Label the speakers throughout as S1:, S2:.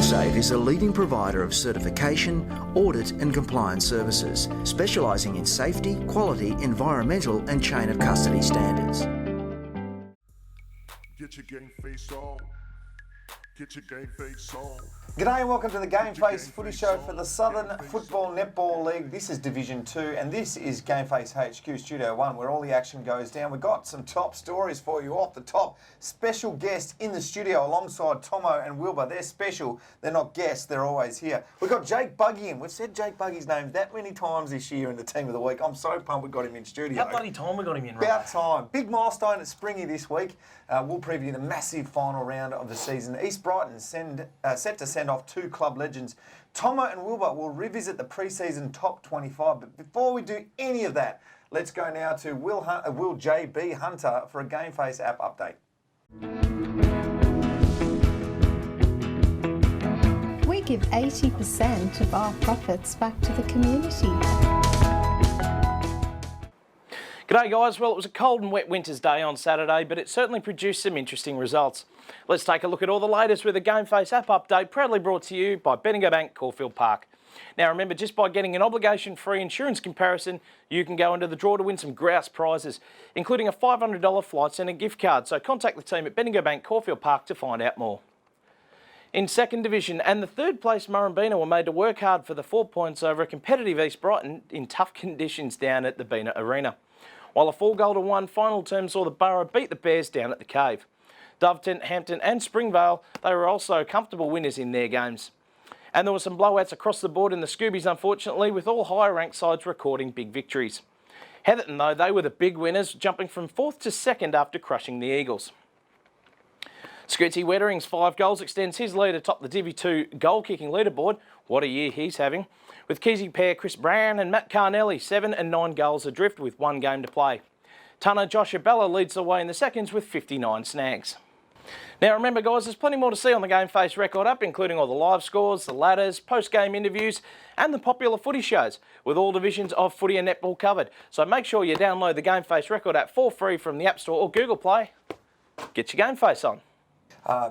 S1: Save is a leading provider of certification, audit and compliance services, specialising in safety, quality, environmental and chain of custody standards.
S2: Get your GameFace on. Get your GameFace on.
S3: G'day and welcome to the GameFace Footy Show for the Southern Football Netball League. This is Division 2 and this is GameFace HQ Studio 1 where all the action goes down. We've got some top stories for you off the top. Special guests in the studio alongside Tomo and Wilbur. They're special. They're not guests. They're always here. We've got Jake Buggy in. We've said Jake Buggy's name that many times this year in the Team of the Week. I'm so pumped we got him in studio.
S4: How bloody time we got him in, right?
S3: About time. Big milestone at Springy this week. We'll preview the massive final round of the season. East Brighton set to send off two club legends. Tomo and Wilbur will revisit the pre-season top 25. But before we do any of that, let's go now to Will JB Hunter for a GameFace app update.
S5: We give 80% of our profits back to the community.
S4: G'day guys, well it was a cold and wet winter's day on Saturday, but it certainly produced some interesting results. Let's take a look at all the latest with a GameFace app update, proudly brought to you by Bendigo Bank, Caulfield Park. Now remember, just by getting an obligation-free insurance comparison, you can go into the draw to win some grouse prizes, including a $500 Flight Centre gift card, so contact the team at Bendigo Bank, Caulfield Park to find out more. In second division, and the third place Murrumbeena were made to work hard for the 4 points over a competitive East Brighton in tough conditions down at the Beena Arena. While a 4-1 final term saw the Borough beat the Bears down at the Cave. Doveton, Hampton and Springvale, they were also comfortable winners in their games. And there were some blowouts across the board in the Scoobies, unfortunately, with all higher ranked sides recording big victories. Heatherton, though, they were the big winners, jumping from 4th to 2nd after crushing the Eagles. Scootsy Wettering's 5 goals extends his lead atop the DIV2 goal-kicking leaderboard. What a year he's having. With Keezy pair Chris Brown and Matt Carnelli 7 and 9 goals adrift with 1 game to play. Tunner Josh Abella leads the way in the seconds with 59 snags. Now remember guys, there's plenty more to see on the GameFace record app, including all the live scores, the ladders, post-game interviews and the popular footy shows, with all divisions of footy and netball covered. So make sure you download the GameFace record app for free from the App Store or Google Play. Get your GameFace on.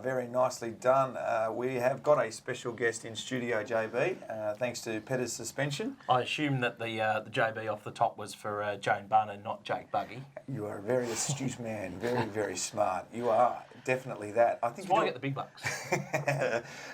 S3: Very nicely done. We have got a special guest in studio, JB, thanks to Petter's suspension.
S4: I assume that the JB off the top was for Jane Bunn and not Jake Buggy.
S3: You are a very astute man, very, very smart. You are definitely that. I think
S4: that's why I get the big bucks.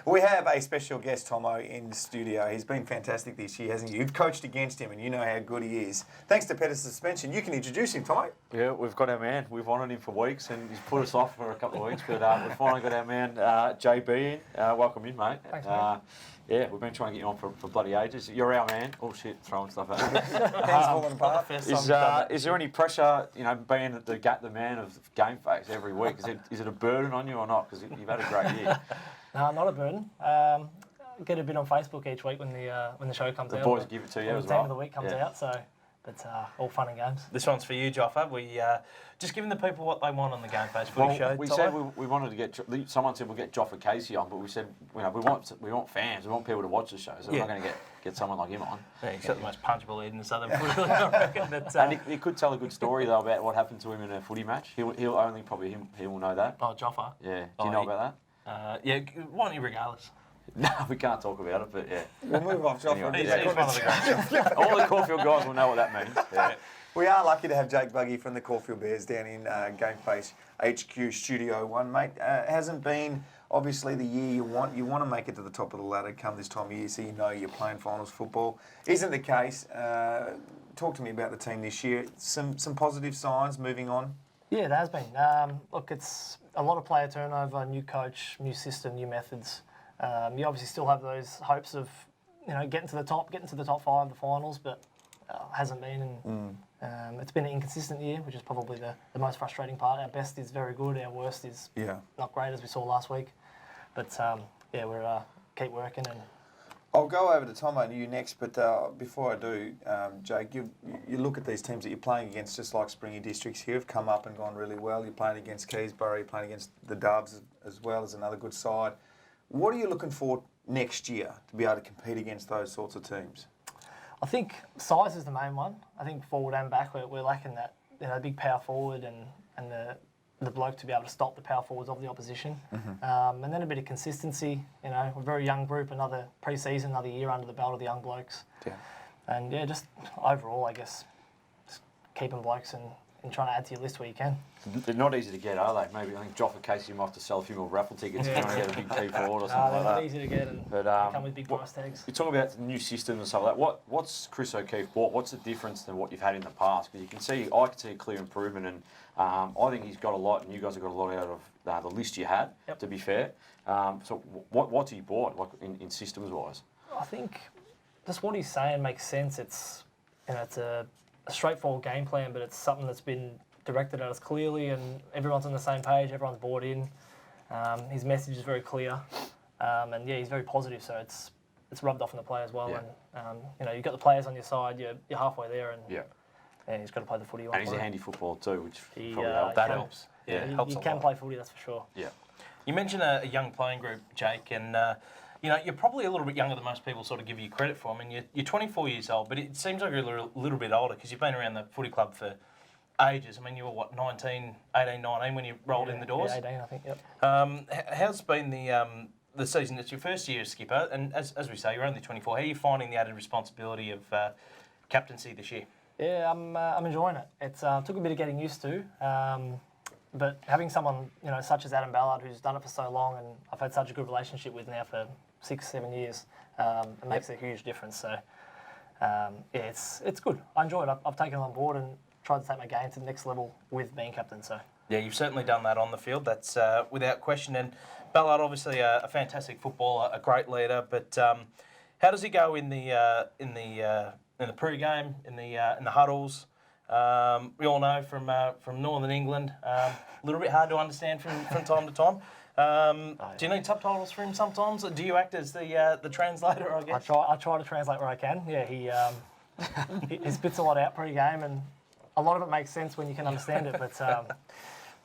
S3: We have a special guest, Tomo, in the studio. He's been fantastic this year, hasn't he? You've coached against him and you know how good he is. Thanks to Petter's suspension, you can introduce him, Tomo.
S6: Yeah, we've got our man. We've wanted him for weeks and he's put us off for a couple of weeks, but we've finally got our man JB in. Welcome in, mate.
S7: Thanks, mate.
S6: Yeah, we've been trying to get you on for bloody ages. You're our man. Oh shit, throwing stuff at me.
S3: Things falling apart.
S6: Is there any pressure, you know, being the man of GameFace every week? Is it a burden on you or not? Because you've had a great year.
S7: No, not a burden. Get a bit on Facebook each week when the show comes out.
S6: The boys give it to you as well.
S7: The Team of the Week comes out, so it's all fun and games.
S4: This one's for you, Joffa. We just giving the people what they want on the GameFace Footy Show.
S6: We said we wanted to get. Someone said we'll get Joffa Casey on, but we said we want fans. We want people to watch the show. So we're not going to get someone like him on.
S4: Yeah, he's got the most punchable head in the Southern Footy League, I reckon.
S6: And he could tell a good story though about what happened to him in a footy match. He will know that.
S4: Oh, Joffa.
S6: Yeah. Do you know about
S4: that? Yeah. Why don't you regardless?
S6: No, we can't talk about it, but yeah.
S3: We'll move off Joffa.
S4: Anyway, he's one of the guys.
S6: All the Caulfield guys will know what that means. Yeah.
S3: We are lucky to have Jake Buggy from the Caulfield Bears down in GameFace HQ Studio 1, mate. Hasn't been obviously the year you want. You want to make it to the top of the ladder come this time of year, so you know you're playing finals football. Isn't the case. Talk to me about the team this year. Some positive signs moving on.
S7: Yeah, there has been. Look, it's a lot of player turnover, new coach, new system, new methods. You obviously still have those hopes of, getting to the top 5, the finals, but hasn't been. And it's been an inconsistent year, which is probably the most frustrating part. Our best is very good. Our worst is not great, as we saw last week. But we're keep working. And
S3: I'll go over to Tomo and you next, but before I do, Jake, you look at these teams that you're playing against, just like Springy Districts here, have come up and gone really well. You're playing against Keysborough, you're playing against the Doves as well as another good side. What are you looking for next year to be able to compete against those sorts of teams?
S7: I think size is the main one. I think forward and back we're lacking that big power forward and the the bloke to be able to stop the power forwards of the opposition. And then a bit of consistency. You know, we're a very young group, another pre-season, another year under the belt of the young blokes.
S3: Yeah.
S7: And yeah, just overall, I guess, just keeping blokes and trying to add to your list where you can.
S6: They're not easy to get, are they? Maybe I think Joffa Casey might have to sell a few more raffle tickets
S7: Yeah.
S6: to try and get a big T forward or
S7: They're
S6: something like
S7: not
S6: that.
S7: easy to get and
S6: But,
S7: they come with big price tags.
S6: You talk about the new systems and stuff like that. What's Chris O'Keefe brought? What's the difference than what you've had in the past? Because I can see a clear improvement, and I think he's got a lot, and you guys have got a lot out of the list you had.
S7: Yep.
S6: To be fair, so what's he brought, like in systems wise?
S7: I think just what he's saying makes sense. It's it's a straightforward game plan, but it's something that's been directed at us clearly, and everyone's on the same page. Everyone's bought in. His message is very clear, and yeah, he's very positive. So it's rubbed off on the players well,
S6: Yeah.
S7: and you've got the players on your side. You're halfway there, and
S6: Yeah.
S7: he's got to play the footy.
S6: And he's a handy footballer too, which
S7: He,
S6: probably
S7: uh,
S6: helps.
S4: That
S7: can-
S4: helps.
S7: Yeah,
S4: helps
S7: you
S4: a
S7: can
S4: lot.
S7: play footy, that's for sure.
S6: Yeah.
S4: You mentioned a young playing group, Jake, and you're probably a little bit younger than most people sort of give you credit for. I mean, you're 24 years old, but it seems like you're a little bit older because you've been around the footy club for ages. I mean, you were, 18, 19 when you rolled in the doors?
S7: Yeah, 18, I think, yep.
S4: How's been the season? It's your first year as skipper, and as we say, you're only 24. How are you finding the added responsibility of captaincy this year?
S7: Yeah, I'm enjoying it. It's took a bit of getting used to, but having someone such as Adam Ballard, who's done it for so long, and I've had such a good relationship with now for 6-7 years, it makes a huge difference. So yeah, it's good. I enjoy it. I've taken it on board and tried to take my game to the next level with being captain. So
S4: Yeah, you've certainly done that on the field. That's without question. And Ballard, obviously a fantastic footballer, a great leader. But how does he go in the pre-game, in the huddles? We all know from Northern England, a little bit hard to understand from time to time. Do you need subtitles for him sometimes? Or do you act as the translator, I guess?
S7: I try to translate where I can. Yeah, he spits a lot out pre-game, and a lot of it makes sense when you can understand it. But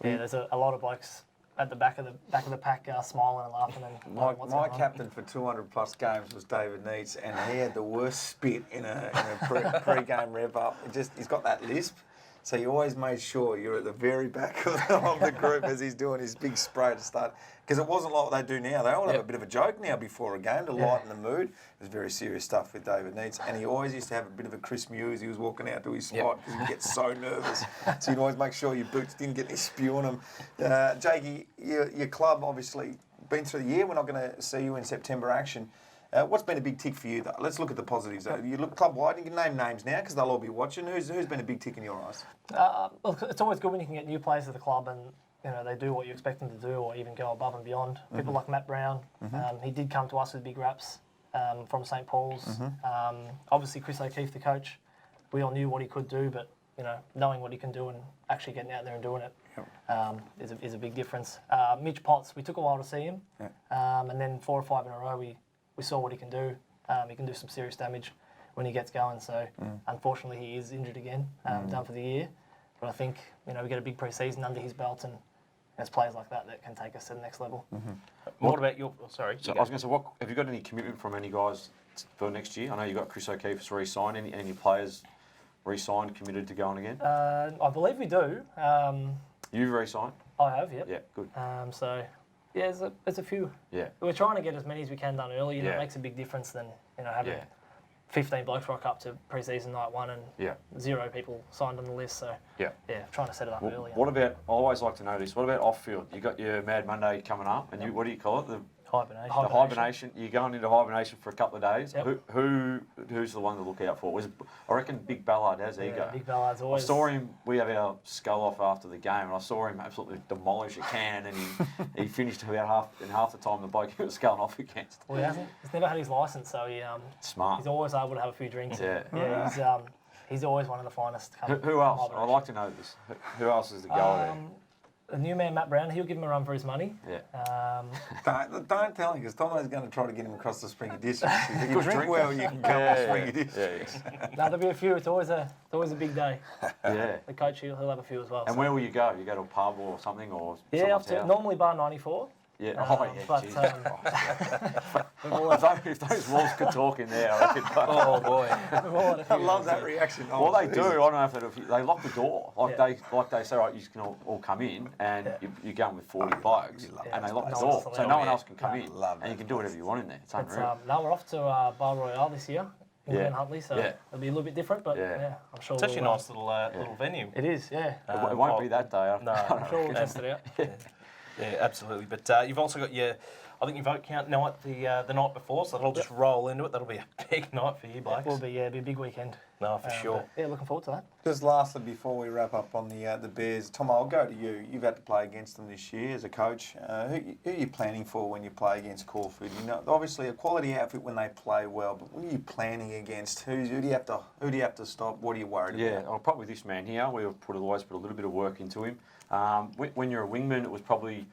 S7: yeah, there's a lot of blokes at the back of the pack smiling and laughing. And
S3: My captain for 200 plus games was David Neitz, and he had the worst spit in a pre-game rev up. He's got that lisp, so you always made sure you're at the very back of the group as he's doing his big spray to start. Because it wasn't like what they do now. They all have a bit of a joke now before a game to lighten the mood. It was very serious stuff with David Neitz, and he always used to have a bit of a Chris Mew as he was walking out to his spot because he'd get so nervous. So you'd always make sure your boots didn't get any spew on them. Jakey, your club obviously been through the year. We're not going to see you in September action. What's been a big tick for you, though? Let's look at the positives. You look club-wide, you can name names now because they'll all be watching. Who's been a big tick in your eyes?
S7: Look, it's always good when you can get new players to the club and they do what you expect them to do or even go above and beyond. People like Matt Brown, he did come to us with big raps from St Paul's. Obviously, Chris O'Keefe, the coach, we all knew what he could do, but knowing what he can do and actually getting out there and doing it is a big difference. Mitch Potts, we took a while to see him, and then 4 or 5 in a row we saw what he can do. He can do some serious damage when he gets going. So unfortunately, he is injured again, done for the year. But I think we get a big pre-season under his belt, and there's players like that can take us to the next level.
S4: What about your? Sorry.
S6: So I was going to say, have you got any commitment from any guys for next year? I know you got Chris O'Keefe's re-signed. Any players re-signed, committed to going again?
S7: I believe we do.
S6: You've re-signed?
S7: I have, yep.
S6: Yeah, good.
S7: So yeah, there's a few.
S6: Yeah.
S7: We're trying to get as many as we can done early. It
S6: Yeah.
S7: makes a big difference than having 15 blokes rock up to pre-season night one and 0 people signed on the list. So
S6: Yeah.
S7: trying to set it up early.
S6: What about? I always like to know this. What about off-field? You got your Mad Monday coming up, and what do you call it? The hibernation. You're going into hibernation for a couple of days.
S7: Yep.
S6: Who's the one to look out for? I reckon Big Ballard. How's he go?
S7: Big Ballard's
S6: I
S7: always.
S6: saw him. We have our skull off after the game, and I saw him absolutely demolish a can, and he finished about half the time the bloke he was going off against.
S7: Well, he's never had his licence, so
S6: Smart.
S7: he's always able to have a few drinks.
S6: Yeah.
S7: He's always one of the finest.
S6: Who else? I'd like to know this. Who else is the goal there?
S7: The new man, Matt Brown, he'll give him a run for his money.
S6: Yeah.
S3: Don't tell him, because Tomo's going to try to get him across the Springy District. If you drink well, you can come to Springy District.
S7: No, there'll be a few. It's always a big day.
S6: Yeah.
S7: The coach, he'll have a few as well.
S6: And where will you go? You go to a pub or something, or
S7: up to normally bar 94.
S6: Yeah.
S7: But we've always
S6: if those walls could talk in there, I reckon.
S4: Oh boy.
S3: I love that reaction.
S6: Well, they do.
S3: geez.
S6: I don't know if they lock the door. They say, right, you can all come in, and you're going with 40 blokes, and they lock the door, so no one else can come in, and you can do whatever you want in there. It's unreal.
S7: Now we're off to Bar Royale this year in Glen Huntly, so it'll be a little bit different, but I'm sure
S4: It's actually a nice little venue.
S7: It is, yeah.
S6: It won't be that day.
S4: No,
S7: I'm sure we'll test it out.
S4: Yeah, absolutely. But you've also got I think your vote count night the night before, so that'll just roll into it. That'll be a big night for you, blokes.
S7: It'll be a big weekend.
S4: No, for sure.
S7: But, looking forward to that.
S3: Just lastly, before we wrap up on the Bears, Tom, I'll go to you. You've had to play against them this year as a coach. Who are you planning for when you play against Caulfield? You know, obviously a quality outfit when they play well, but what are you planning against? Who do you have to stop? What are you worried about?
S6: Yeah, probably this man here. We always put a little bit of work into him. When you're a wingman, it was probably.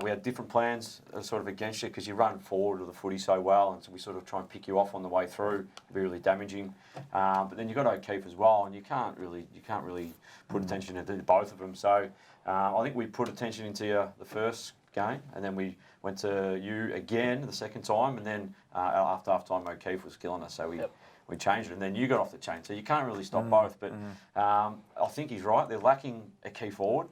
S6: We had different plans sort of against you because you run forward of the footy so well, and so we sort of try and pick you off on the way through. It'd be really damaging. But then you've got O'Keefe as well, and you can't really put attention into both of them. So I think we put attention into you the first game, and then we went to you again the second time, and then after half time O'Keefe was killing us, so we changed it, and then you got off the chain. So you can't really stop both. But I think he's right. They're lacking a key forward.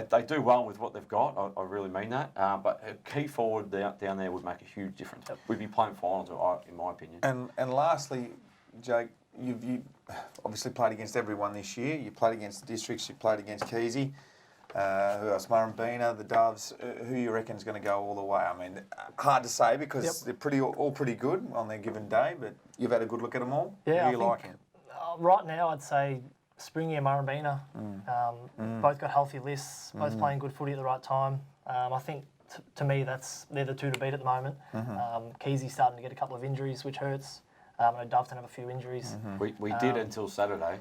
S6: They do well with what they've got. I really mean that. But a key forward down there would make a huge difference. We'd be playing finals, in my opinion.
S3: And lastly, Jake, you obviously played against everyone this year. You played against the districts. You played against Keezy. Who else? Murrumbina, the Doves. Who you reckon is going to go all the way? I mean, hard to say because they're all pretty good on their given day. But you've had a good look at them all.
S7: Yeah,
S3: Who are you liking?
S7: Right now, I'd say Springy and Murrumbina. Both got healthy lists. Both playing good footy at the right time. I think to me they're the two to beat at the moment. Keezy's starting to get a couple of injuries, which hurts. I know Doveton have a few injuries.
S6: We did until Saturday.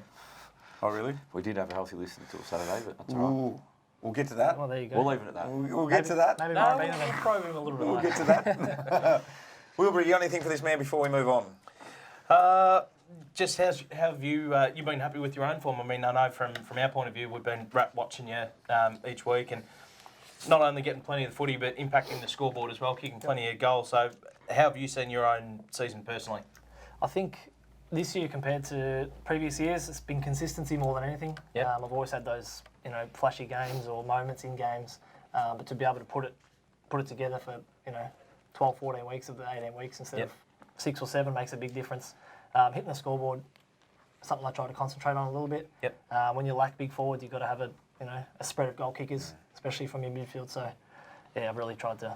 S3: Oh, really?
S6: We did have a healthy list until Saturday, but that's all right.
S3: We'll get to that.
S7: Well, there you go.
S6: We'll leave it at that.
S3: We'll get to that.
S7: Maybe
S4: No,
S7: Murrumbina
S4: we'll probe him a little bit
S3: We'll
S4: later.
S3: get to that. Wilbur, you got anything for this man before we move on?
S4: Just how have you been happy with your own form? I mean, I know from our point of view, we've been watching you each week and not only getting plenty of the footy, but impacting the scoreboard as well, kicking plenty of goals. So how have you seen your own season personally?
S7: I think this year compared to previous years, it's been consistency more than anything.
S4: Yep.
S7: I've always had those, flashy games or moments in games, but to be able to put it together for 12, 14 weeks of the 18 weeks instead of 6 or 7 makes a big difference. Hitting the scoreboard, something I try to concentrate on a little bit.
S4: Yep.
S7: When you lack big forwards, you've got to have a spread of goal kickers, especially from your midfield. So yeah, I've really tried to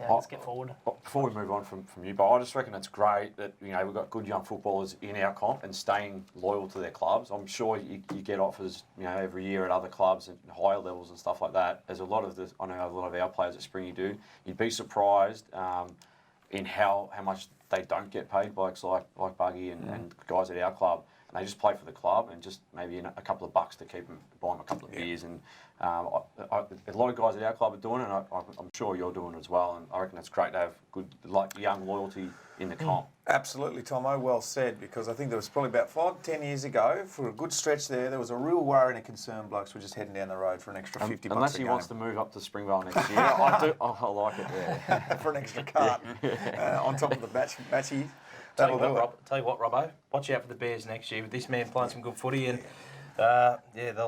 S7: let's get forward.
S6: Before we move on from you, but I just reckon it's great that we've got good young footballers in our comp and staying loyal to their clubs. I'm sure you get offers every year at other clubs at higher levels and stuff like that. There's I know a lot of our players at Springy do. You'd be surprised in how much they don't get paid, blokes like Buggy and guys at our club. And they just play for the club and just maybe a couple of bucks to keep them, buy them a couple of beers. And a lot of guys at our club are doing it, and I'm sure you're doing it as well. And I reckon it's great to have good, young loyalty in the comp.
S3: Absolutely, Tomo. Well said, because I think there was probably about 5-10 years ago, for a good stretch there was a real worry and a concern blokes were just heading down the road for an extra 50 bucks
S6: Unless
S3: a
S6: he
S3: game.
S6: wants to move up to Springvale next year. I like it, yeah.
S3: For an extra cart on top of the matchy.
S4: Tell you what, Robbo, watch out for the Bears next year with this man playing some good footy and they're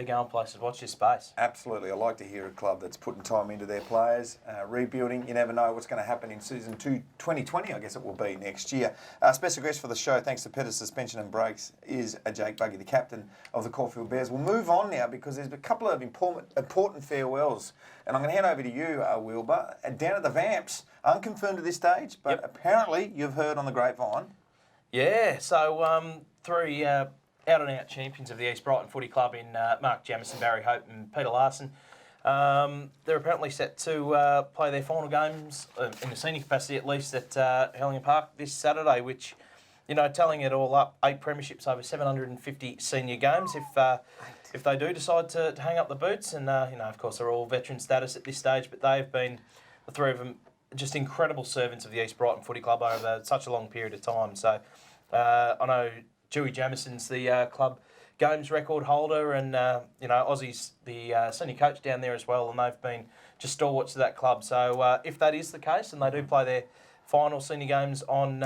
S4: going places. Watch your space.
S3: Absolutely. I like to hear a club that's putting time into their players, rebuilding. You never know what's going to happen in season 2, 2020, I guess it will be next year. Special guest for the show, thanks to Pettis Suspension and Brakes, is Jake Buggy, the captain of the Caulfield Bears. We'll move on now because there's a couple of important farewells. And I'm going to hand over to you, Wilbur. Down at the Vamps, unconfirmed at this stage, but apparently you've heard on the grapevine.
S4: Yeah, so 3 out-and-out champions of the East Brighton Footy Club in Mark Jamison, Barry Hope and Peter Larson. They're apparently set to play their final games, in the senior capacity at least, at Hellinger Park this Saturday, which, tallying it all up, 8 premierships over 750 senior games if they do decide to hang up the boots. And, of course, they're all veteran status at this stage, but they've been, the 3 of them, just incredible servants of the East Brighton Footy Club over such a long period of time. So I know Dewey Jamison's the club games record holder, and Ozzy's the senior coach down there as well, and they've been just stalwarts to that club. So if that is the case and they do play their final senior games on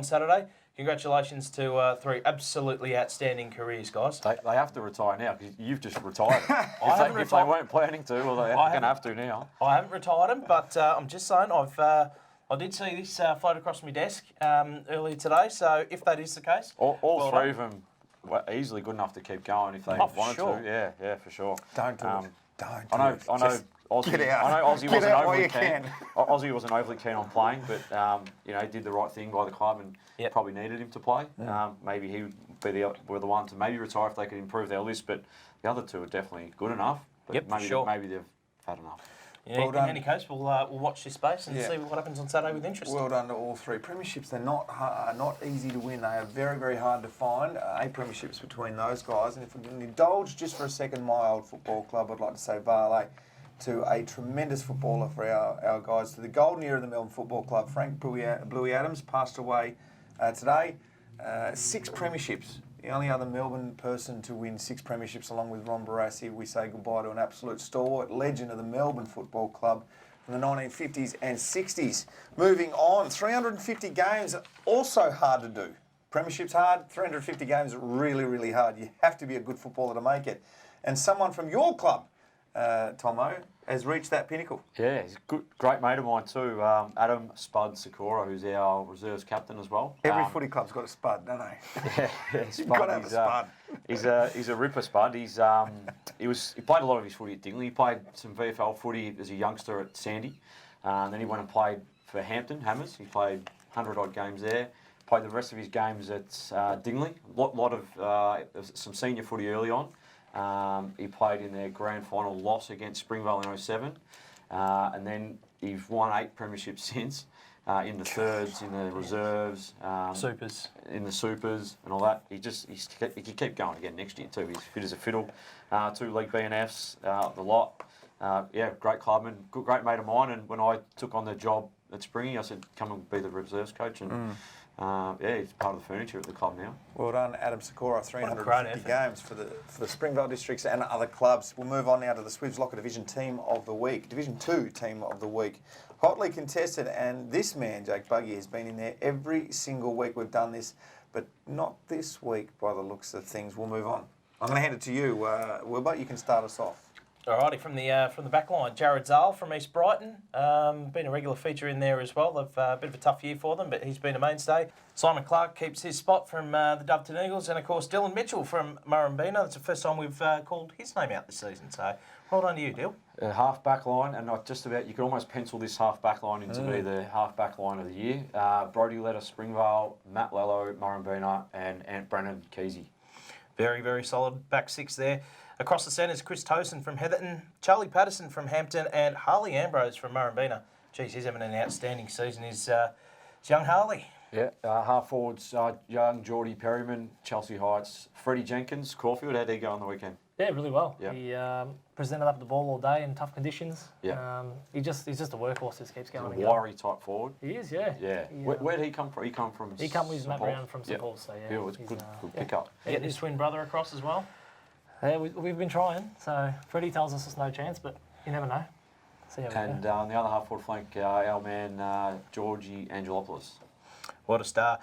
S4: Saturday. Congratulations to 3 absolutely outstanding careers, guys.
S6: They have to retire now because you've just retired them.
S4: haven't
S6: If they weren't planning to, well, they're going to have to now.
S4: I haven't retired them, but I'm just saying I did see this float across my desk earlier today. So if that is the case,
S6: All
S4: well
S6: 3
S4: done.
S6: of them were easily good enough to keep going if they
S4: Oh, for
S6: wanted
S4: sure.
S6: to. Yeah, for sure.
S3: Don't do it. Don't do
S6: I know.
S3: it.
S6: I know.
S3: Just
S6: Aussie,
S3: get out.
S6: I know Aussie
S3: Get
S6: wasn't
S3: out while
S6: overly
S3: you
S6: keen.
S3: can.
S6: Aussie wasn't overly keen on playing, but he did the right thing by the club and
S4: Yep.
S6: probably needed him to play. Maybe he would be the one to maybe retire if they could improve their list. But the other 2 are definitely good enough. But
S4: Yep, for
S6: maybe
S4: sure.
S6: maybe they've had enough.
S4: Yeah,
S3: Well
S4: in
S3: done.
S4: any case, we'll watch this space and
S3: Yeah.
S4: see what happens on Saturday with interest.
S3: Well done to all 3 premierships. They're not easy to win. They are very, very hard to find. 8 premierships between those guys. And if we can indulge just for a second my old football club, I'd like to say Varley to a tremendous footballer for our guys. To the golden era of the Melbourne Football Club, Frank Bluey Adams passed away today. 6 premierships. The only other Melbourne person to win 6 premierships along with Ron Barassi. We say goodbye to an absolute stalwart, legend of the Melbourne Football Club from the 1950s and 60s. Moving on, 350 games, also hard to do. Premiership's hard, 350 games, really, really hard. You have to be a good footballer to make it. And someone from your club, Tomo, has reached that pinnacle.
S6: Yeah, he's a great mate of mine too, Adam Spud Sikora, who's our reserves captain as well.
S3: Every footy club's got a spud, don't they?
S6: Yeah,
S3: You've got to have a spud.
S6: He's a ripper, Spud. He played a lot of his footy at Dingley. He played some VFL footy as a youngster at Sandy. Then he went and played for Hampton Hammers. He played 100 odd games there. Played the rest of his games at Dingley. Lot of some senior footy early on. He played in their grand final loss against Springvale in 07. And then he's won 8 premierships since. In the thirds, in the reserves,
S4: Supers.
S6: in the supers and all that. He can keep going again next year too. He's fit as a fiddle. 2 league BNFs, the lot. Great clubman, great mate of mine. And when I took on the job at Springy, I said, come and be the reserves coach. And he's part of the furniture at the club now.
S3: Well done, Adam Sikora.
S4: great
S3: 350 games for the Springvale districts and other clubs. We'll move on now to the Swifts Locker Division Team of the Week, Division 2 Team of the Week. Hotly contested, and this man, Jake Buggy, has been in there every single week we've done this, but not this week by the looks of things. We'll move on. I'm going to hand it to you, Wilbur. You can start us off.
S4: Alrighty, from the back line, Jared Zale from East Brighton, been a regular feature in there as well. They've a bit of a tough year for them, but he's been a mainstay. Simon Clark keeps his spot from the DIV2 Eagles, and of course Dylan Mitchell from Murrumbina. That's the first time we've called his name out this season. So well done to you, Dill.
S6: Half back line, and just about you could almost pencil this half back line into be the half back line of the year. Brodie Letter, Springvale, Matt Lello, Murrumbina, and Brandon Kesey.
S4: Very, very solid back 6 there. Across the centres, Chris Tosin from Heatherton, Charlie Patterson from Hampton, and Harley Ambrose from Murrumbina. Geez, he's having an outstanding season. Is young Harley.
S6: Yeah, half forwards, young Geordie Perryman, Chelsea Heights, Freddie Jenkins, Caulfield. How'd he go on the weekend?
S7: Yeah, really well.
S6: Yeah.
S7: He presented up the ball all day in tough conditions.
S6: Yeah.
S7: He's just a workhorse. Just keeps going.
S6: He's a
S7: and going.
S6: wiry type forward.
S7: He is, yeah.
S6: Yeah. Where did he come from? He come from.
S7: He come with
S6: St.
S7: Matt
S6: Paul's?
S7: Brown from St. Paul's, so yeah.
S6: Yeah, it was
S7: he's,
S6: good
S7: yeah.
S6: pick up.
S4: Getting his twin brother across as well.
S7: Yeah, we've been trying. So Freddie tells us there's no chance, but you never know. See how we
S6: And
S7: go.
S6: on the other half forward flank, our man Georgie Angelopoulos.
S4: What a star.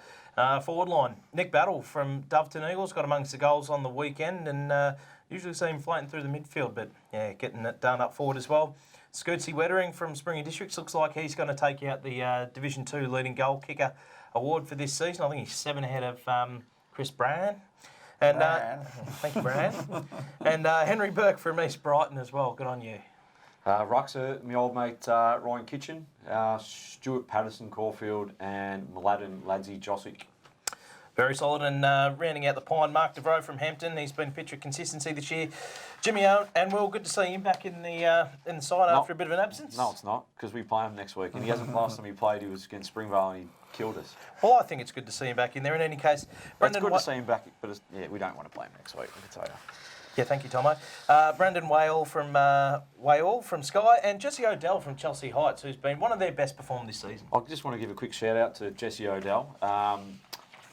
S4: Forward line, Nick Battle from DIV2 Eagles got amongst the goals on the weekend, and usually see him floating through the midfield, but yeah, getting it done up forward as well. Scootsy Wettering from Springy Districts looks like he's going to take out the Division 2 leading goal kicker award for this season. I think he's 7 ahead of Chris Bryan. And thank you, Bryan. And Henry Burke from East Brighton as well. Good on you.
S6: Ruxer, my old mate Ryan Kitchen, Stuart Patterson Caulfield, and Mladen Ladsy Josic.
S4: Very solid. And rounding out the pine, Mark DeVroe from Hampton. He's been a picture of consistency this year. Jimmy Owen and Will, good to see him back in the side after a bit of an absence.
S6: No, it's not, because we play him next week. And he hasn't, last time he played, he was against Springvale and he killed us.
S4: Well, I think it's good to see him back in there. In any case,
S6: It's good to see him back, but we don't want to play him next week, I can tell you.
S4: Yeah, thank you, Tomo. Brandon Whale from Sky, and Jesse Odell from Chelsea Heights, who's been one of their best performed this season.
S6: I just want to give a quick shout out to Jesse Odell.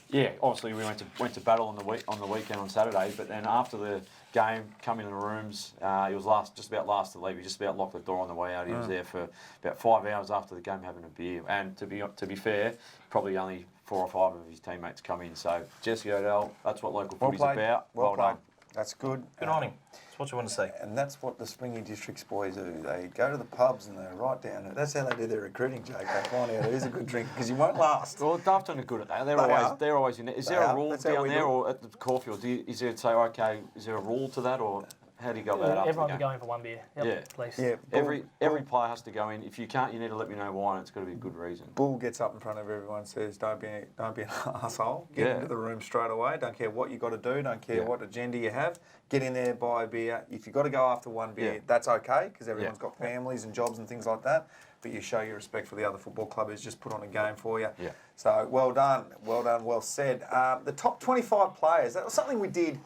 S6: Yeah, obviously we went to battle on the weekend on Saturday, but then after the game, come into the rooms. He was just about last to leave. He just about locked the door on the way out. He was there for about 5 hours after the game having a beer. And to be fair, probably only 4 or 5 of his teammates come in. So Jesse Odell, that's what local footy's about.
S3: Well played.
S6: Done.
S3: That's good.
S4: Good on him. That's what you want to see.
S3: And that's what the Springy Districts boys do. They go to the pubs and they write down. That's how they do their recruiting, Jake. They find out who's a good drinker because you won't last.
S6: Well, Dafton are good at that. They're always in it. Is
S3: They
S6: there a
S3: are.
S6: rule
S3: That's how
S6: down
S3: we
S6: there
S3: do it.
S6: or at the Caulfield? Is there say, okay, is there a rule to that or how do you go about it after the
S7: Everyone
S6: game?
S7: be going for one beer. Yep,
S6: Yeah.
S7: at least.
S3: Yeah,
S6: Every player has to go in. If you can't, you need to let me know why, and it's got to be a good reason.
S3: Bull gets up in front of everyone and says, don't be an arsehole. Get
S6: Yeah.
S3: into the room straight away. Don't care what you got to do. Don't care what agenda you have. Get in there, buy a beer. If you've got to go after one beer, that's okay because everyone's got families and jobs and things like that. But you show your respect for the other football club who's just put on a game for you.
S6: Yeah.
S3: So well done, well said. The top 25 players, that was something we did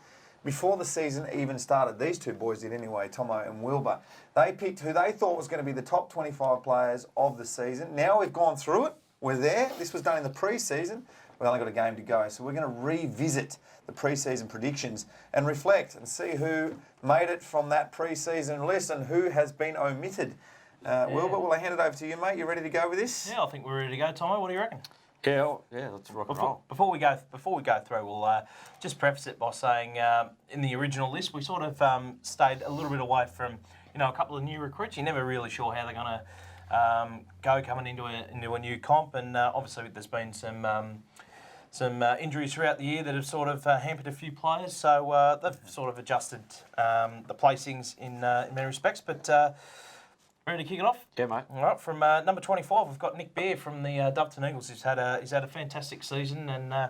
S3: before the season even started. These two boys did anyway, Tomo and Wilbur. They picked who they thought was going to be the top 25 players of the season. Now we've gone through it. We're there. This was done in the pre-season. We've only got a game to go. So we're going to revisit the pre-season predictions and reflect and see who made it from that pre-season list and who has been omitted. Wilbur, will I hand it over to you, mate? You ready to go with this?
S4: Yeah, I think we're ready to go, Tomo. What do you reckon?
S6: Yeah, let's rock and roll.
S4: Before we go through, we'll just preface it by saying in the original list we sort of stayed a little bit away from a couple of new recruits. You're never really sure how they're going to go coming into a new comp, and obviously there's been some injuries throughout the year that have sort of hampered a few players. So they've sort of adjusted the placings in many respects, but. Ready to kick it off?
S6: Yeah, mate.
S4: All right, from number 25, we've got Nick Bear from the DIV2 Eagles. He's had a fantastic season, and I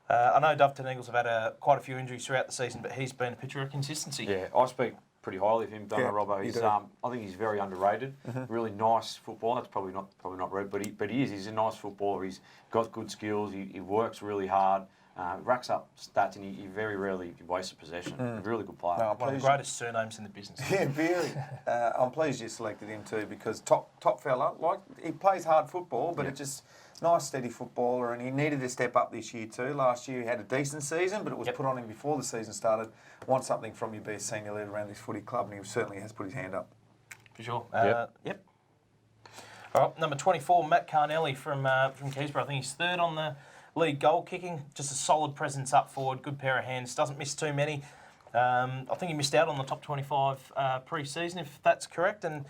S4: know DIV2 Eagles have had quite a few injuries throughout the season, but he's been a picture of consistency.
S6: Yeah, I speak pretty highly of him, don't I, Robbo?
S3: you
S6: He's
S3: do.
S6: I think he's very underrated. Really nice footballer. That's probably not right, but he is. He's a nice footballer. He's got good skills. He works really hard. Racks up stats, and he very rarely wastes a possession. A really good player.
S3: No,
S4: One of the greatest surnames in the business.
S3: Yeah, very. I'm pleased you selected him too because top fella. Like he plays hard football, but it's just nice, steady footballer, and he needed to step up this year too. Last year he had a decent season, but it was put on him before the season started. Want something from you, be a senior leader around this footy club, and he certainly has put his hand up.
S4: For sure.
S6: Yep.
S4: All right, number 24, Matt Carnelli from Keysborough. I think he's third on the league goal kicking. Just a solid presence up forward, good pair of hands. Doesn't miss too many. I think he missed out on the top 25 pre-season, if that's correct. And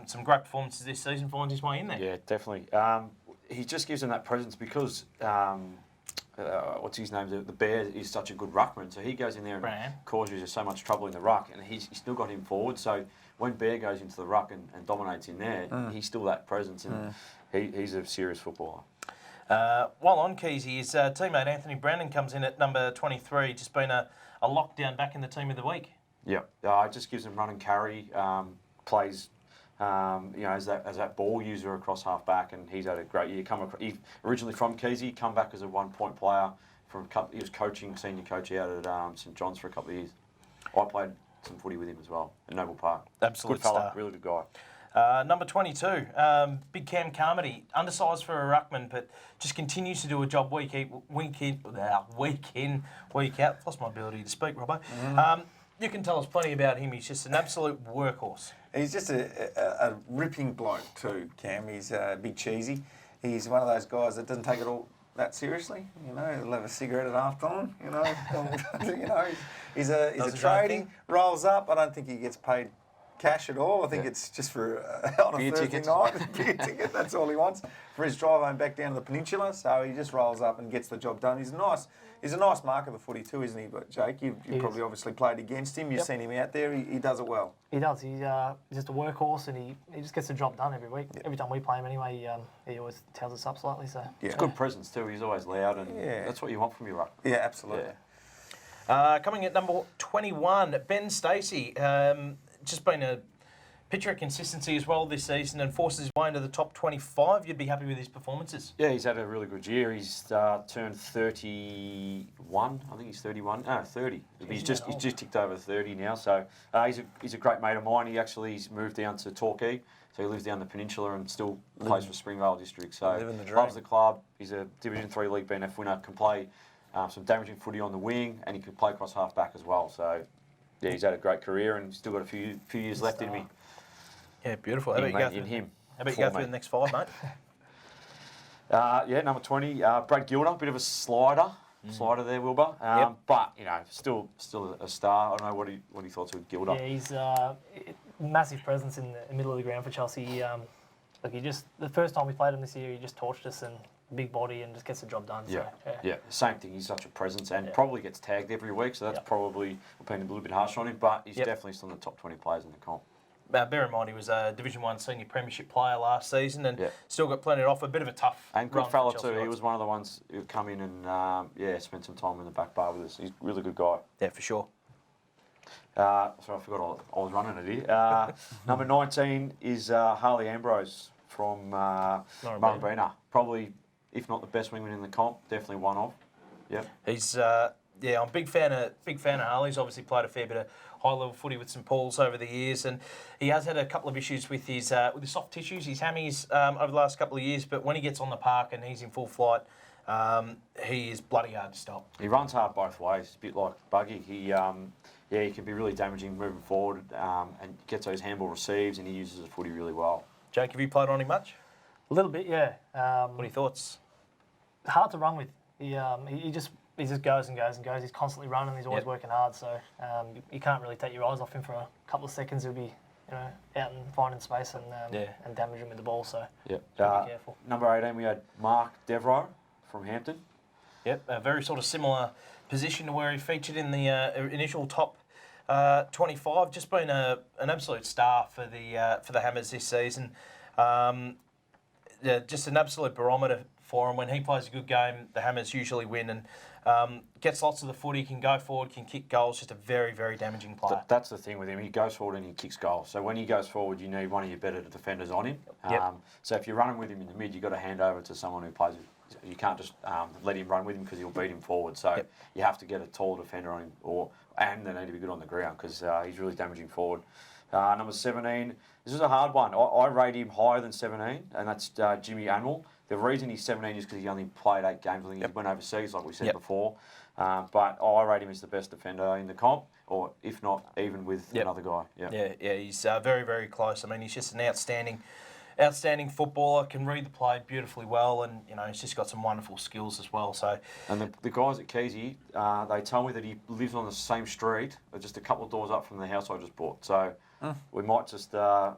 S4: some great performances this season. Finds his way in there.
S6: Yeah, definitely. He just gives him that presence because what's his name? The Bear is such a good ruckman, so he goes in there and causes so much trouble in the ruck, and he's still got him forward. So when Bear goes into the ruck and dominates in there, he's still that presence, and he's a serious footballer.
S4: While on Keysy, his teammate Anthony Brandon comes in at number 23. Just been a lockdown back in the team of the week.
S6: Yeah, it just gives him run and carry. Plays, as that ball user across half back, and he's had a great year. He originally from Keysy, come back as a 1 point player. He was senior coach out at St John's for a couple of years. I played some footy with him as well at Noble Park.
S4: Absolute
S6: good fella,
S4: star.
S6: really good guy.
S4: Number 22, Big Cam Carmody, undersized for a ruckman, but just continues to do a job week in, week out. Lost my ability to speak, Robbo. You can tell us plenty about him. He's just an absolute workhorse.
S3: He's just a ripping bloke too, Cam. He's big cheesy. He's one of those guys that doesn't take it all that seriously. He'll have a cigarette at half time. He's a trading, rolls up. I don't think he gets paid cash at all. I think it's just for on a
S6: Beer
S3: Thursday
S6: tickets.
S3: night. Beer ticket, that's all he wants for his drive home back down to the peninsula. So he just rolls up and gets the job done. He's a nice mark of the footy too, isn't he? But Jake, you've probably obviously played against him. You've seen him out there. He does it well.
S7: He does. He's just a workhorse, and he just gets the job done every week. Every time we play him anyway, he always tells us up slightly. So
S6: It's good presence too. He's always loud, and that's what you want from your ruck.
S3: Yeah, absolutely.
S4: Coming at number 21, Ben Stacey. Just been a picture of consistency as well this season and forces his way into the top 25. You'd be happy with his performances?
S6: Yeah, he's had a really good year. He's turned 31. I think he's 31. No, 30. He's just ticked over 30 now. So he's a great mate of mine. He's moved down to Torquay. So he lives down the peninsula and still plays for Springvale District. So
S3: Living the dream.
S6: loves the club. He's a Division 3 League BNF winner. Can play some damaging footy on the wing, and he can play across half back as well. So, yeah, he's had a great career and still got a few years left in him.
S4: Yeah, beautiful. How about you go through, How about you go through the next 5, mate?
S6: Yeah, number 20, Brad Gilder, bit of a slider there, Wilbur. But you know, still a star. I don't know what he thought with Gilder.
S7: Yeah, he's massive presence in the middle of the ground for Chelsea. Like the first time we played him this year, he just torched us and big body and just gets the job done.
S6: Yeah,
S7: so,
S6: yeah. Same thing. He's such a presence and probably gets tagged every week. So that's probably been a little bit harsh on him. But he's definitely still in the top 20 players in the comp.
S4: Bear in mind, he was a Division 1 senior premiership player last season and still got plenty to offer. A bit of a tough
S6: and good
S4: run
S6: fella
S4: for
S6: too.
S4: Chelsea.
S6: He was one of the ones who come in and spent some time in the back bar with us. He's a really good guy.
S4: Yeah, for sure.
S6: Sorry, I forgot I was running it here. Number 19 is Harley Ambrose from Murrumbeena. Probably, if not the best wingman in the comp, definitely one of. Yep.
S4: He's I'm a big fan of Harley. He's obviously played a fair bit of high-level footy with St Paul's over the years, and he has had a couple of issues with his soft tissues, his hammies over the last couple of years. But when he gets on the park and he's in full flight, he is bloody hard to stop.
S6: He runs hard both ways, a bit like Buggy. He can be really damaging moving forward and gets those handball receives, and he uses the footy really well.
S4: Jake, have you played on him much?
S7: A little bit, yeah.
S4: What are your thoughts?
S7: Hard to run with. He just goes and goes and goes. He's constantly running. He's always working hard. So you can't really take your eyes off him for a couple of seconds. He'll be, out and finding space and damaging with the ball. So be careful.
S6: Number 18, we had Mark Devereaux from Hampton.
S4: Yep, a very sort of similar position to where he featured in the initial top 25. Just been an absolute star for the Hammers this season. Just an absolute barometer for him. When he plays a good game, the Hammers usually win and gets lots of the footy, can go forward, can kick goals. Just a very, very damaging player.
S6: That's the thing with him. He goes forward and he kicks goals. So when he goes forward, you need one of your better defenders on him. So if you're running with him in the mid, you've got to hand over to someone who plays. You can't just let him run with him because he'll beat him forward. So you have to get a tall defender on him, and they need to be good on the ground because he's really damaging forward. Number 17, this is a hard one. I rate him higher than 17, and that's Jimmy Anwell. The reason he's 17 is because he only played 8 games. I think he went overseas, like we said before. But I rate him as the best defender in the comp, or if not, even with another guy.
S4: Yeah, he's very, very close. I mean, he's just an outstanding footballer, can read the play beautifully well, and he's just got some wonderful skills as well. So,
S6: and the guys at Keysy, they tell me that he lives on the same street, just a couple of doors up from the house I just bought. So we might just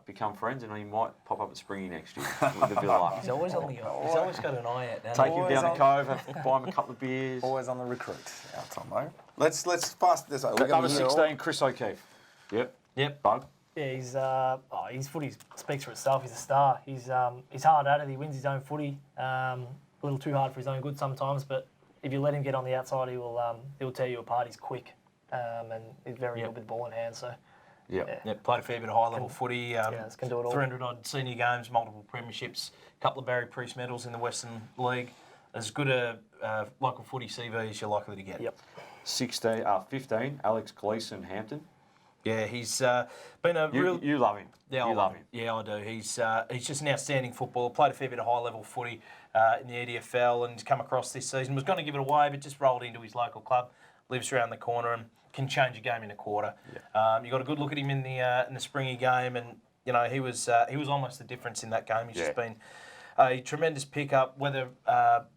S6: become friends, and he might pop up at Springy next year with a bit of luck.
S4: He's always on the. He's always got an eye out.
S6: Take him down the cove, buy him a couple of beers.
S3: Always on the recruit, our Tomo. Let's fast this over.
S6: Number 16, Chris O'Keefe. Yep. Bug.
S7: Yeah, his footy speaks for itself. He's a star. He's hard at it. He wins his own footy. A little too hard for his own good sometimes, but if you let him get on the outside, he'll tear you apart. He's quick, and he's very good with the ball in hand. So.
S4: Played a fair bit of high-level footy.
S7: Can do it all.
S4: 300-odd senior games, multiple premierships, a couple of Barry Priest medals in the Western League. As good a local footy CV as you're likely to get.
S6: 15, Alex Gleeson, Hampton.
S4: Yeah, he's been a real...
S6: You love him.
S4: Yeah,
S6: I love him.
S4: Yeah, I do. He's just an outstanding footballer. Played a fair bit of high-level footy in the EDFL and come across this season. Was going to give it away, but just rolled into his local club. Lives around the corner and can change a game in a quarter. You got a good look at him in the Springy game, and he was almost the difference in that game. He's just been a tremendous pickup, whether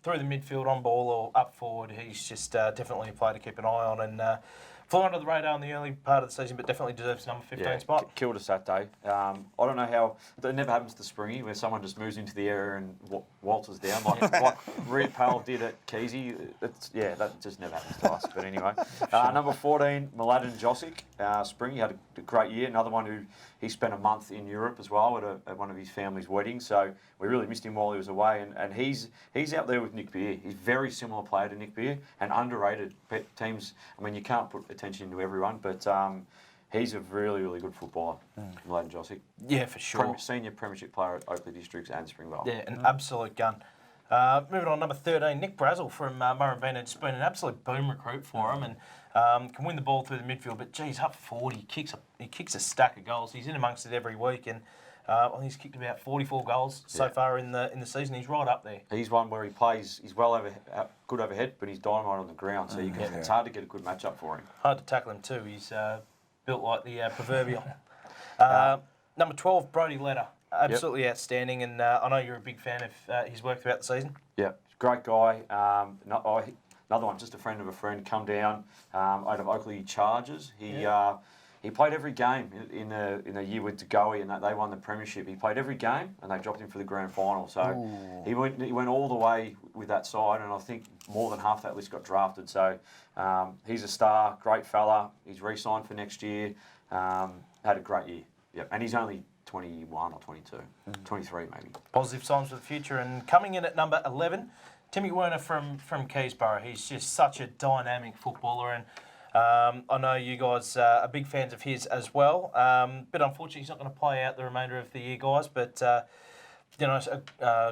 S4: through the midfield, on ball, or up forward. He's just definitely a player to keep an eye on, and flew under the radar in the early part of the season, but definitely deserves number 15 spot.
S6: Killed us that day. I don't know how it never happens to Springy, where someone just moves into the area and waltzes down like Reed Powell did at Keysy. That just never happens to us. But anyway, number 14, Mladen Josic. Springy had a great year. Another one who he spent a month in Europe as well at one of his family's weddings. So we really missed him while he was away, and he's out there with Nick Beer. He's a very similar player to Nick Beer and underrated. Teams, I mean, you can't put attention into everyone, but he's a really, really good footballer, Mladen Josic.
S4: Yeah, for sure.
S6: Senior premiership player at Oakley Districts and Springvale.
S4: Yeah, an absolute gun. Moving on, number 13, Nick Brazel from Murrumbeena. It's been an absolute boom recruit for him, and can win the ball through the midfield. But geez, up forward, he kicks a stack of goals. He's in amongst it every week, and I think he's kicked about 44 goals so far in the season. He's right up there.
S6: He's one where he plays. He's good overhead, but he's dynamite on the ground. So it's hard to get a good matchup for him.
S4: Hard to tackle him too. He's built like the proverbial. Number 12, Brody Letter. Absolutely outstanding, and I know you're a big fan of his work throughout the season.
S6: Yeah, great guy. Another one, just a friend of a friend, come down out of Oakley Chargers. He played every game in the year with DeGoey, and they won the premiership. He played every game, and they dropped him for the grand final. So he went all the way with that side, and I think more than half that list got drafted. So he's a star, great fella. He's re-signed for next year. Had a great year. Yep, and he's only 21 or 22, 23 maybe.
S4: Positive signs for the future. And coming in at number 11, Timmy Werner from Keysborough. He's just such a dynamic footballer, and I know you guys are big fans of his as well. But unfortunately, he's not going to play out the remainder of the year, guys. But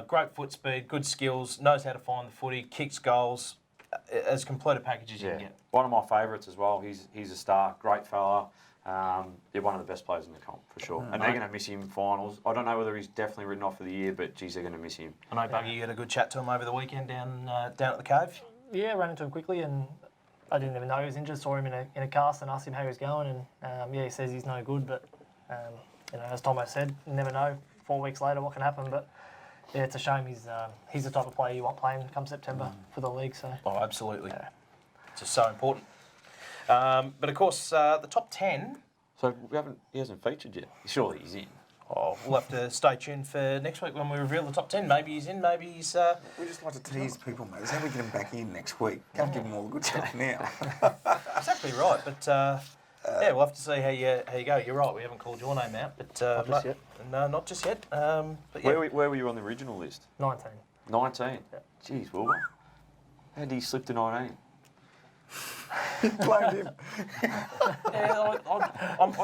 S4: great foot speed, good skills, knows how to find the footy, kicks goals, as complete a package as you can get.
S6: One of my favourites as well. He's a star, great fella. One of the best players in the comp, for sure. And they're going to miss him in finals. I don't know whether he's definitely written off for the year, but, geez, they're going to miss him.
S4: I know, Buggy, you had a good chat to him over the weekend down at the Cave.
S7: Yeah, ran into him quickly, and I didn't even know he was injured. Saw him in a cast and asked him how he was going, and he says he's no good. But as Tomo said, you never know 4 weeks later what can happen. But yeah, it's a shame. He's the type of player you want playing come September for the league. So
S4: absolutely, it's just so important. But of course, the top 10.
S6: So he hasn't featured yet. Surely he's in.
S4: Oh, we'll have to stay tuned for next week when we reveal the top 10. Maybe he's in, maybe he's...
S3: We just like to tease people, mate. How do we get him back in next week? Can't give him all the good stuff now.
S4: Exactly right, but we'll have to see how you go. You're right, we haven't called your name out, but...
S7: not just yet.
S4: No, not just yet. But yeah.
S6: Where were you on the original list?
S7: 19.
S6: 19?
S7: Yeah.
S6: Jeez, Wilbur. How did he slip to 19?
S3: Blamed him.
S4: I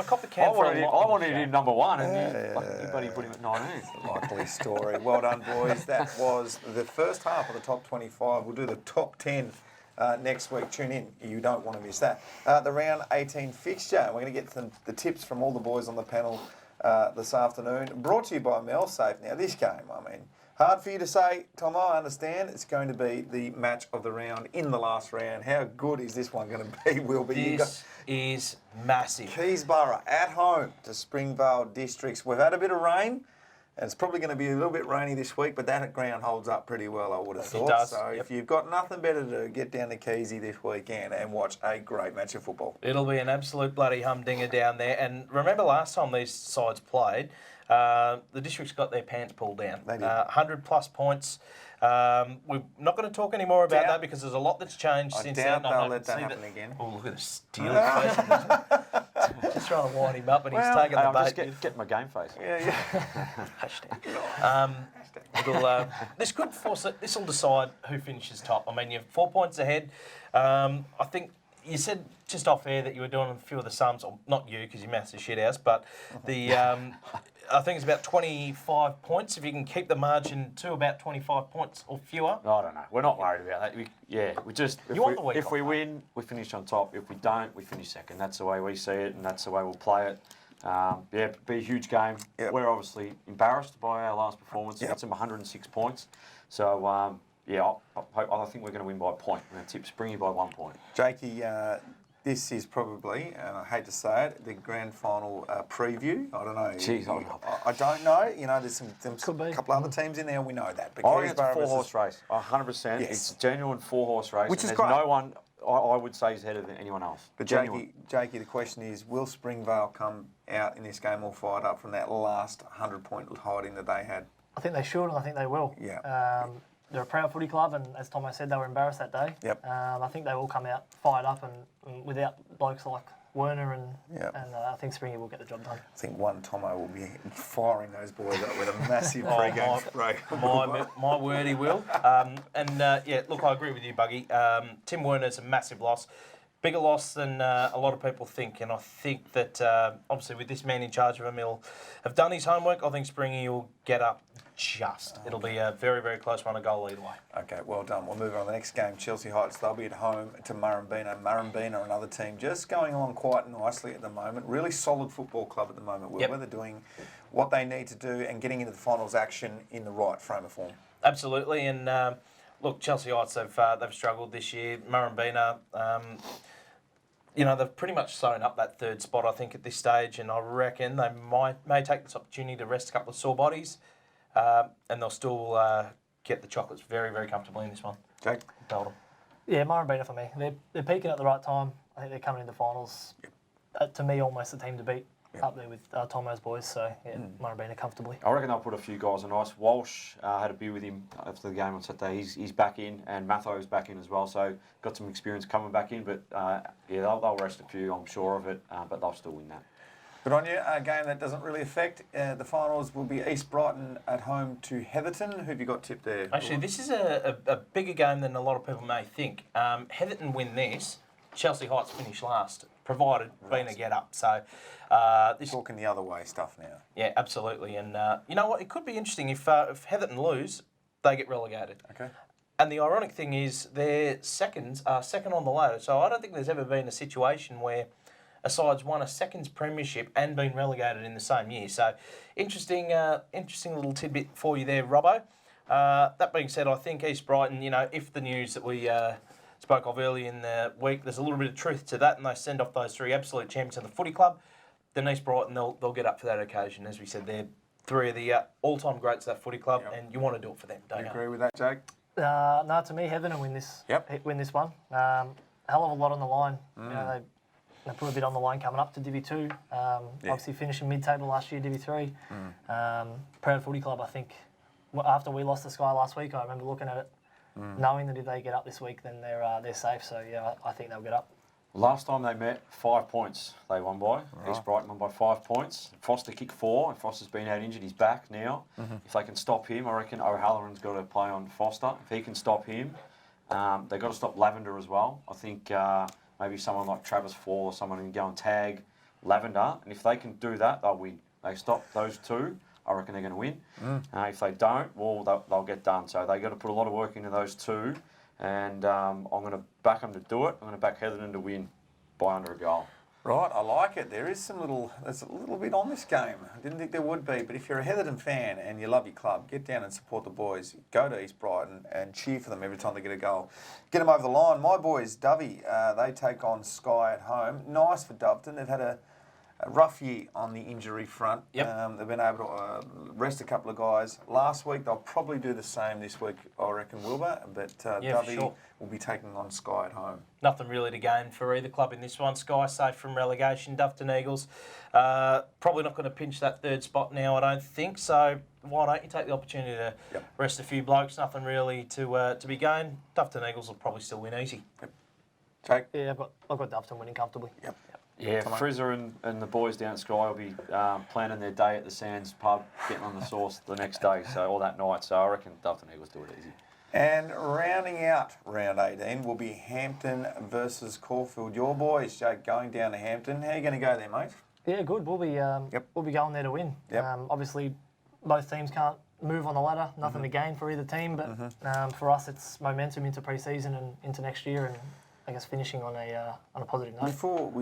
S4: copped the can for a lot.
S6: I wanted him number 1, and you bloody put him at 19.
S3: Likely story. Well done, boys. That was the first half of the top 25. We'll do the top 10 next week. Tune in. You don't want to miss that. The round 18 fixture. We're going to get the tips from all the boys on the panel this afternoon. Brought to you by Melsafe. Now, this game, hard for you to say, Tom, I understand. It's going to be the match of the round in the last round. How good is this one going to be, Wilby?
S4: This is massive.
S3: Keysborough at home to Springvale Districts. We've had a bit of rain, and it's probably going to be a little bit rainy this week, but that ground holds up pretty well, I would have thought.
S4: It does.
S3: So if you've got nothing better to do, get down to Keysy this weekend and watch a great match of football.
S4: It'll be an absolute bloody humdinger down there. And remember last time these sides played, the Districts got their pants pulled down.
S3: They did.
S4: 100 plus points. We're not going to talk any more about that because there's a lot that's changed since then.
S3: I doubt they'll let that happen again.
S4: Oh, look at the steel face. Just trying to wind him up, and he's taking the bait.
S6: Just get my game face.
S3: Yeah.
S4: Hashtag. This could force it. This will decide who finishes top. I mean, you're 4 points ahead. I think you said just off air that you were doing a few of the sums, or not you because your maths is shit house, but the I think it's about 25 points. If you can keep the margin to about 25 points or fewer.
S6: I don't know. We're not worried about that. If we win, we finish on top. If we don't, we finish second. That's the way we see it, and that's the way we'll play it. Be a huge game.
S3: Yep.
S6: We're obviously embarrassed by our last performance.
S3: Yep.
S6: Got some 106 points. So, I think we're going to win by a point. We're going to tip Springy by 1 point.
S3: Jakey, this is probably, and I hate to say it, the grand final preview. I don't know.
S6: Jeez,
S3: I don't know. There's
S7: Could be.
S3: a couple other teams in there, we know that. But
S6: I think it's a
S3: Keysborough
S6: 4-horse race. 100%.
S3: Yes.
S6: It's a genuine 4-horse race.
S3: Which is
S6: there's
S3: great.
S6: no one I would say is ahead of anyone else.
S3: But
S6: Genuine.
S3: Jakey, the question is, will Springvale come out in this game all fired up from that last 100-point hiding that they had?
S7: I think they should, and I think they will.
S3: Yeah.
S7: They're a proud footy club, and as Tomo said, they were embarrassed that day.
S3: Yep.
S7: I think they will come out fired up, and without blokes like Werner and I think Springy will get the job done.
S3: I think one Tomo will be firing those boys up with a massive pre-game spray.
S4: My word, he will. Look, I agree with you, Buggy. Tim Werner's a massive loss. Bigger loss than a lot of people think, and I think that obviously with this man in charge of him, he'll have done his homework. I think Springy will get up just. It'll be a very, very close one, a goal either way.
S3: Okay, well done. We'll move on to the next game. Chelsea Heights, they'll be at home to Murrumbina. Murrumbina, another team, just going along quite nicely at the moment. Really solid football club at the moment, Wilbur. They're doing what they need to do and getting into the finals action in the right frame of form.
S4: Absolutely, and look, Chelsea Heights, they've struggled this year. Murrumbina, they've pretty much sewn up that third spot, I think, at this stage, and I reckon they may take this opportunity to rest a couple of sore bodies, and they'll still get the chocolates very, very comfortably in this one.
S3: Jake?
S4: Told them.
S7: Yeah, Murrumbina for me. They're peaking at the right time. I think they're coming into finals. To me, almost the team to beat. Up there with Tomo's boys, so Murrumbina comfortably.
S6: I reckon they'll put a few guys on ice. Walsh had a beer with him after the game on Saturday. He's back in, and Matho's back in as well, so got some experience coming back in. But they'll rest a few, I'm sure of it, but they'll still win that.
S3: Good on you. A game that doesn't really affect the finals will be East Brighton at home to Heatherton. Who have you got tipped there?
S4: Actually, this is a bigger game than a lot of people may think. Heatherton win this, Chelsea Heights finish last, provided Bina get up. So this
S3: Talking the other way stuff now.
S4: Yeah, absolutely. And you know what? It could be interesting if Heatherton lose, they get relegated.
S3: Okay.
S4: And the ironic thing is their seconds are second on the ladder. So I don't think there's ever been a situation where a side's won a seconds premiership and been relegated in the same year. So interesting little tidbit for you there, Robbo. That being said, I think East Brighton, if the news that we spoke of early in the week, there's a little bit of truth to that, and they send off those three absolute champions of the footy club, then East Brighton, they'll get up for that occasion. As we said, they're three of the all-time greats of that footy club, and you want to do it for them, don't you?
S3: Agree with that, Jake?
S7: No, to me, Heatherton win this. Win this one. Hell of a lot on the line. They put a bit on the line coming up to DIV2. Obviously finishing mid-table last year, DIV3. Proud Footy Club, I think. After we lost to Sky last week, I remember looking at it, knowing that if they get up this week, then they're safe. So yeah, I think they'll get up.
S6: Last time they met, 5 points they won by. East Brighton won by 5 points. Foster kicked 4, and Foster's been out injured. He's back now. If they can stop him, I reckon O'Halloran's got to play on Foster. If he can stop him, they've got to stop Lavender as well. I think maybe someone like Travis Fall or someone can go and tag Lavender, and if they can do that, they'll win. They stop those two, I reckon they're going to win. If they don't, well, they'll get done. So they've got to put a lot of work into those two, and I'm going to back them to do it. I'm going to back Heatherton to win by under a goal.
S3: Right, I like it. There's a little bit on this game. I didn't think there would be, but if you're a Heatherton fan and you love your club, get down and support the boys. Go to East Brighton and cheer for them every time they get a goal. Get them over the line. My boys, Dovey, they take on Sky at home. Nice for Doveton. They've had a rough year on the injury front. They've been able to rest a couple of guys. Last week, they'll probably do the same this week, I reckon, Wilbur. But Dovey will be taking on Sky at home.
S4: Nothing really to gain for either club in this one. Sky safe from relegation. Doveton Eagles probably not going to pinch that third spot now, I don't think. So why don't you take the opportunity to rest a few blokes? Nothing really to be gained. Doveton Eagles will probably still win easy.
S3: Jake?
S7: Yeah, I've got Doveton winning comfortably.
S6: Yeah, Frizzer and the boys down at Sky will be planning their day at the Sands pub, getting on the sauce the next day, or that night. So I reckon Doveton Eagles do it easy.
S3: And rounding out round 18 will be Hampton versus Caulfield. Your boys, Jake, going down to Hampton. How are you going to go there, mate?
S7: Yeah, good. We'll be going there to win. Obviously, both teams can't move on the ladder. Nothing to gain for either team, but for us, it's momentum into pre-season and into next year, and I guess finishing on a positive note. Before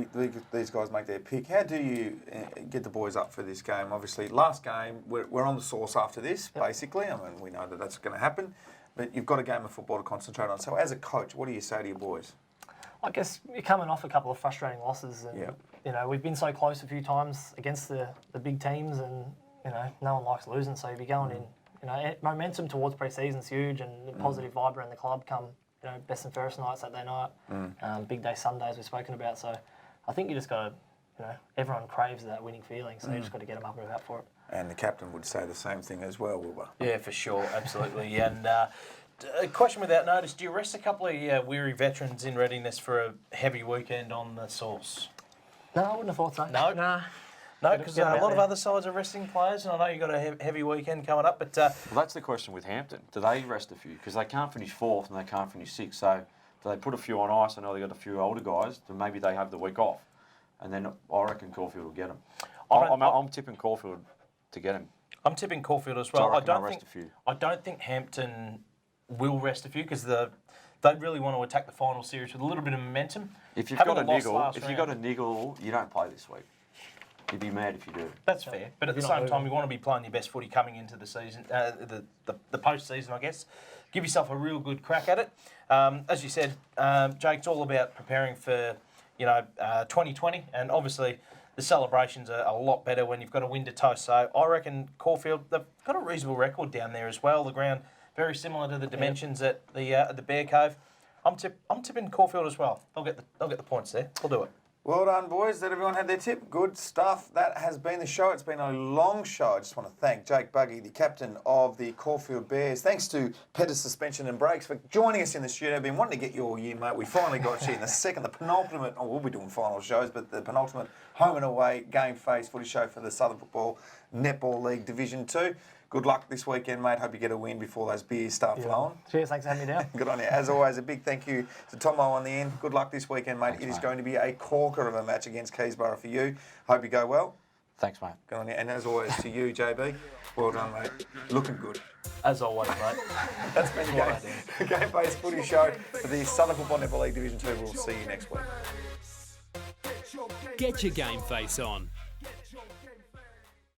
S3: these guys make their pick, how do you get the boys up for this game? Obviously, last game, we're on the sauce after this, basically. I mean, we know that that's going to happen. But you've got a game of football to concentrate on. So as a coach, what do you say to your boys?
S7: I guess you're coming off a couple of frustrating losses. And, we've been so close a few times against the big teams, and, no one likes losing. So you'll be going in, momentum towards pre-season's huge, and the positive vibe around the club come, best and fairest night, Saturday night, big day Sundays we've spoken about. So I think you just got to, everyone craves that winning feeling. So you just got to get them up and about for it.
S3: And the captain would say the same thing as well, Wilbur.
S4: Yeah, for sure, absolutely. And a question without notice, do you rest a couple of weary veterans in readiness for a heavy weekend on the sauce?
S7: No, I wouldn't have thought so.
S4: No, because a lot of other sides are resting players, and I know you've got a heavy weekend coming up. But
S6: well, that's the question with Hampton. Do they rest a few? Because they can't finish 4th and they can't finish 6th. So So they put a few on ice. I know they got a few older guys. Then maybe they have the week off, and then I reckon Caulfield will get them. I'm tipping Caulfield to get him.
S4: I'm tipping Caulfield as well.
S6: So
S4: I don't think Hampton will rest a few because they really want to attack the final series with a little bit of momentum.
S6: If you've
S4: Having
S6: got a
S4: lost
S6: niggle,
S4: last
S6: if you've
S4: round-
S6: got a niggle, you don't play this week. You'd be mad if you do.
S4: That's fair, but at the
S7: You're not
S4: same time,
S7: moving.
S4: you want to be playing your best footy coming into the season, the post-season, I guess. Give yourself a real good crack at it. As you said, Jake, it's all about preparing for 2020, and obviously the celebrations are a lot better when you've got a win to toast. So I reckon Caulfield, they've got a reasonable record down there as well. The ground very similar to the dimensions at the Bear Cove. I'm tipping Caulfield as well. They'll get the points there. We'll do it.
S3: Well done, boys. Did everyone have their tip? Good stuff. That has been the show. It's been a long show. I just want to thank Jake Buggy, the captain of the Caulfield Bears. Thanks to Pettis Suspension and Brakes for joining us in the studio. Been wanting to get you all year, mate. We finally got you in the penultimate, we'll be doing final shows, but the penultimate home and away GameFace Footy show for the Southern Football Netball League Division 2. Good luck this weekend, mate. Hope you get a win before those beers start flowing.
S7: Cheers, thanks for having me down.
S3: Good on you. As always, a big thank you to Tomo on the end. Good luck this weekend, mate.
S6: Thanks,
S3: It is
S6: mate.
S3: going to be a corker of a match against Keysborough for you. Hope you go well.
S6: Thanks, mate.
S3: Good on you. And as always, to you, JB. Well done, mate. Looking good.
S4: As always, mate.
S3: That's been the Game-Based Footy show for the Southern Football Netball League Division 2. We'll see you next week.
S8: Get your game face on.